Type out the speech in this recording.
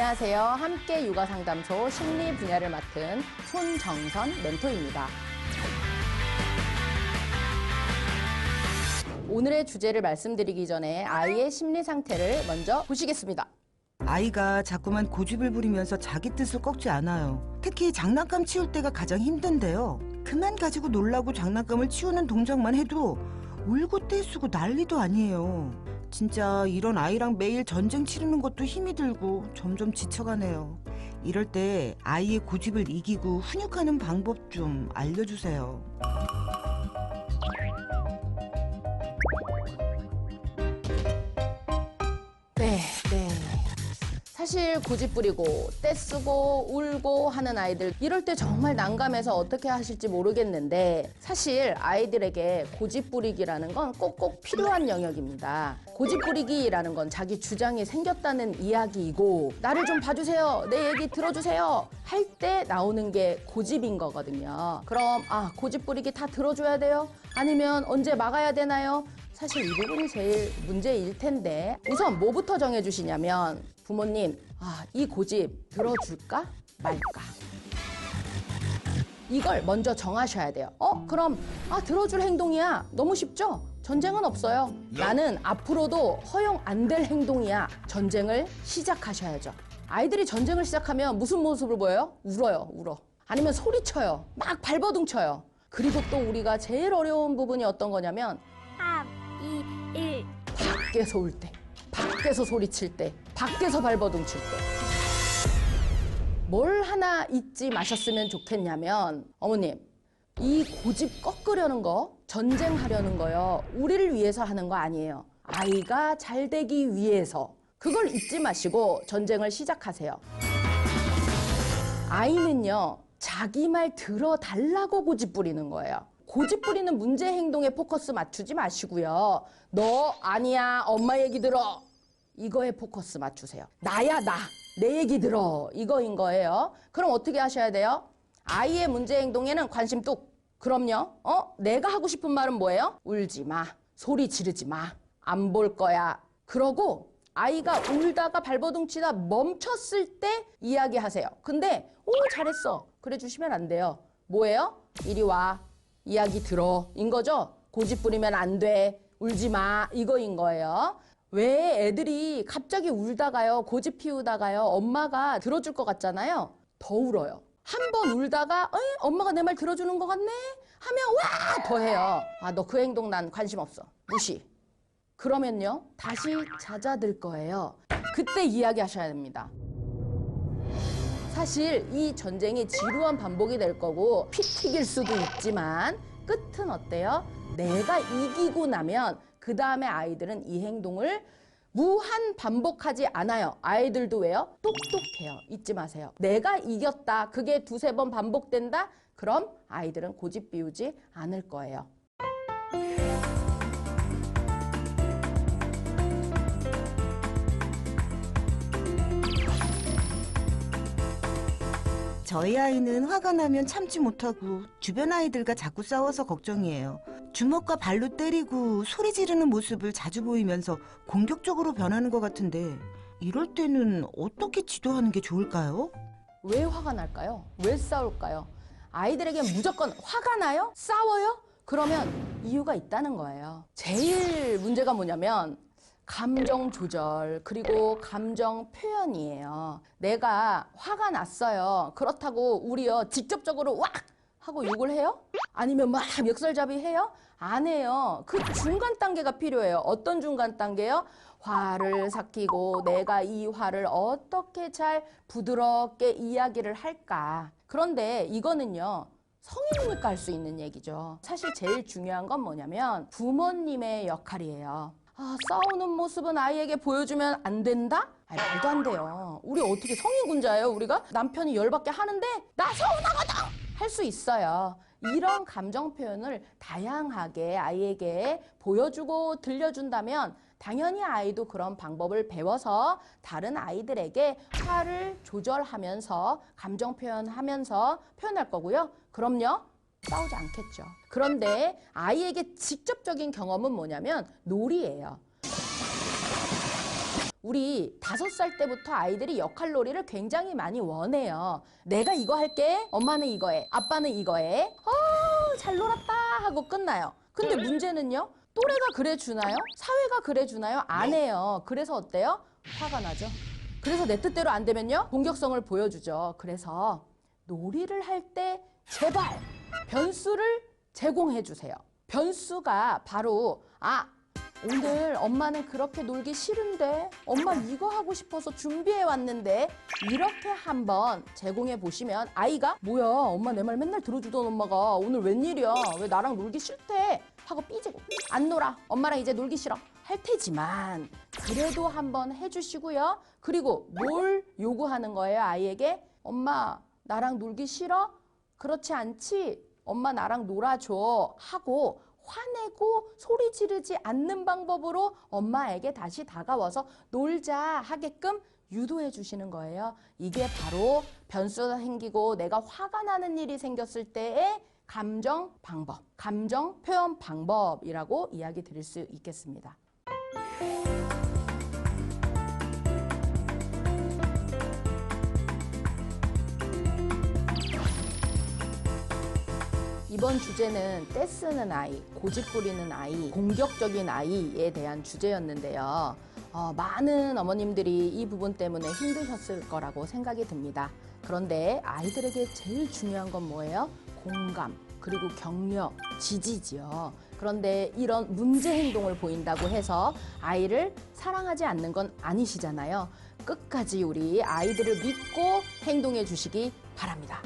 안녕하세요. 함께 육아상담소 심리 분야를 맡은 손정선 멘토입니다. 오늘의 주제를 말씀드리기 전에 아이의 심리 상태를 먼저 보시겠습니다. 아이가 자꾸만 고집을 부리면서 자기 뜻을 꺾지 않아요. 특히 장난감 치울 때가 가장 힘든데요. 그만 가지고 놀라고 장난감을 치우는 동작만 해도 울고 떼쓰고 난리도 아니에요. 진짜 이런 아이랑 매일 전쟁 치르는 것도 힘이 들고 점점 지쳐가네요. 이럴 때 아이의 고집을 이기고 훈육하는 방법 좀 알려주세요. 네. 사실 고집 부리고 떼쓰고 울고 하는 아이들, 이럴 때 정말 난감해서 어떻게 하실지 모르겠는데, 사실 아이들에게 고집 부리기라는 건 꼭꼭 필요한 영역입니다. 고집 부리기라는 건 자기 주장이 생겼다는 이야기이고, 나를 좀 봐주세요, 내 얘기 들어주세요 할 때 나오는 게 고집인 거거든요. 그럼 고집 부리기 다 들어줘야 돼요? 아니면 언제 막아야 되나요? 사실 이 부분이 제일 문제일 텐데, 우선 뭐부터 정해주시냐면, 부모님, 이 고집 들어줄까 말까? 이걸 먼저 정하셔야 돼요. 그럼 들어줄 행동이야. 너무 쉽죠? 전쟁은 없어요. 나는 앞으로도 허용 안 될 행동이야. 전쟁을 시작하셔야죠. 아이들이 전쟁을 시작하면 무슨 모습을 보여요? 울어. 아니면 소리쳐요. 막 발버둥쳐요. 그리고 또 우리가 제일 어려운 부분이 어떤 거냐면 3, 2, 1. 밖에서 울 때, 밖에서 소리칠 때, 밖에서 발버둥칠 때. 뭘 하나 잊지 마셨으면 좋겠냐면, 어머님, 이 고집 꺾으려는 거, 전쟁하려는 거요, 우리를 위해서 하는 거 아니에요. 아이가 잘 되기 위해서. 그걸 잊지 마시고 전쟁을 시작하세요. 아이는요, 자기 말 들어달라고 고집 부리는 거예요. 고집 부리는 문제 행동에 포커스 맞추지 마시고요. 너 아니야, 엄마 얘기 들어. 이거에 포커스 맞추세요. 나야, 나. 내 얘기 들어. 이거인 거예요. 그럼 어떻게 하셔야 돼요? 아이의 문제 행동에는 관심 뚝. 그럼요. 내가 하고 싶은 말은 뭐예요? 울지 마. 소리 지르지 마. 안 볼 거야. 그러고 아이가 울다가 발버둥치다 멈췄을 때 이야기하세요. 근데 잘했어. 그래 주시면 안 돼요. 뭐예요? 이리 와. 이야기 들어. 인 거죠? 고집 부리면 안 돼. 울지 마. 이거인 거예요. 왜 애들이 갑자기 울다가요, 고집 피우다가요, 엄마가 들어줄 것 같잖아요. 더 울어요. 한 번 울다가 엄마가 내 말 들어주는 것 같네? 하면 와! 더 해요. 너 그 행동 난 관심 없어. 무시. 그러면요, 다시 잦아들 거예요. 그때 이야기하셔야 됩니다. 사실 이 전쟁이 지루한 반복이 될 거고 피 튀길 수도 있지만 끝은 어때요? 내가 이기고 나면 그 다음에 아이들은 이 행동을 무한 반복하지 않아요. 아이들도 왜요? 똑똑해요. 잊지 마세요. 내가 이겼다. 그게 두세 번 반복된다? 그럼 아이들은 고집 피우지 않을 거예요. 저희 아이는 화가 나면 참지 못하고 주변 아이들과 자꾸 싸워서 걱정이에요. 주먹과 발로 때리고 소리 지르는 모습을 자주 보이면서 공격적으로 변하는 것 같은데, 이럴 때는 어떻게 지도하는 게 좋을까요? 왜 화가 날까요? 왜 싸울까요? 아이들에게 무조건 화가 나요? 싸워요? 그러면 이유가 있다는 거예요. 제일 문제가 뭐냐면 감정 조절, 그리고 감정 표현이에요. 내가 화가 났어요. 그렇다고 우리요, 직접적으로 왁! 하고 욕을 해요? 아니면 막 멱살잡이 해요? 안 해요. 그 중간 단계가 필요해요. 어떤 중간 단계요? 화를 삭히고 내가 이 화를 어떻게 잘 부드럽게 이야기를 할까. 그런데 이거는요, 성인이니까 할 수 있는 얘기죠. 사실 제일 중요한 건 뭐냐면 부모님의 역할이에요. 싸우는 모습은 아이에게 보여주면 안 된다? 말도 안 돼요. 우리 어떻게 성인군자예요, 우리가? 남편이 열받게 하는데 나 서운하거든! 할 수 있어요. 이런 감정 표현을 다양하게 아이에게 보여주고 들려준다면 당연히 아이도 그런 방법을 배워서 다른 아이들에게 화를 조절하면서 감정 표현하면서 표현할 거고요. 그럼요, 싸우지 않겠죠. 그런데 아이에게 직접적인 경험은 뭐냐면 놀이예요. 우리 5살 때부터 아이들이 역할놀이를 굉장히 많이 원해요. 내가 이거 할게. 엄마는 이거 해. 아빠는 이거 해. 잘 놀았다 하고 끝나요. 근데 문제는요. 또래가 그래 주나요? 사회가 그래 주나요? 안 해요. 그래서 어때요? 화가 나죠. 그래서 내 뜻대로 안 되면요. 공격성을 보여주죠. 그래서 놀이를 할 때 제발 변수를 제공해 주세요. 변수가 바로 오늘 엄마는 그렇게 놀기 싫은데 엄마 이거 하고 싶어서 준비해 왔는데 이렇게 한번 제공해 보시면 아이가 뭐야 엄마 내 말 맨날 들어주던 엄마가 오늘 웬일이야 왜 나랑 놀기 싫대 하고 삐지고 안 놀아 엄마랑 이제 놀기 싫어 할 테지만 그래도 한번 해주시고요. 그리고 뭘 요구하는 거예요 아이에게? 엄마 나랑 놀기 싫어? 그렇지 않지? 엄마 나랑 놀아줘 하고 화내고 소리 지르지 않는 방법으로 엄마에게 다시 다가와서 놀자 하게끔 유도해 주시는 거예요. 이게 바로 변수가 생기고 내가 화가 나는 일이 생겼을 때의 감정 방법, 감정 표현 방법이라고 이야기 드릴 수 있겠습니다. 이번 주제는 떼쓰는 아이, 고집 부리는 아이, 공격적인 아이에 대한 주제였는데요. 많은 어머님들이 이 부분 때문에 힘드셨을 거라고 생각이 듭니다. 그런데 아이들에게 제일 중요한 건 뭐예요? 공감, 그리고 격려, 지지지요. 그런데 이런 문제 행동을 보인다고 해서 아이를 사랑하지 않는 건 아니시잖아요. 끝까지 우리 아이들을 믿고 행동해 주시기 바랍니다.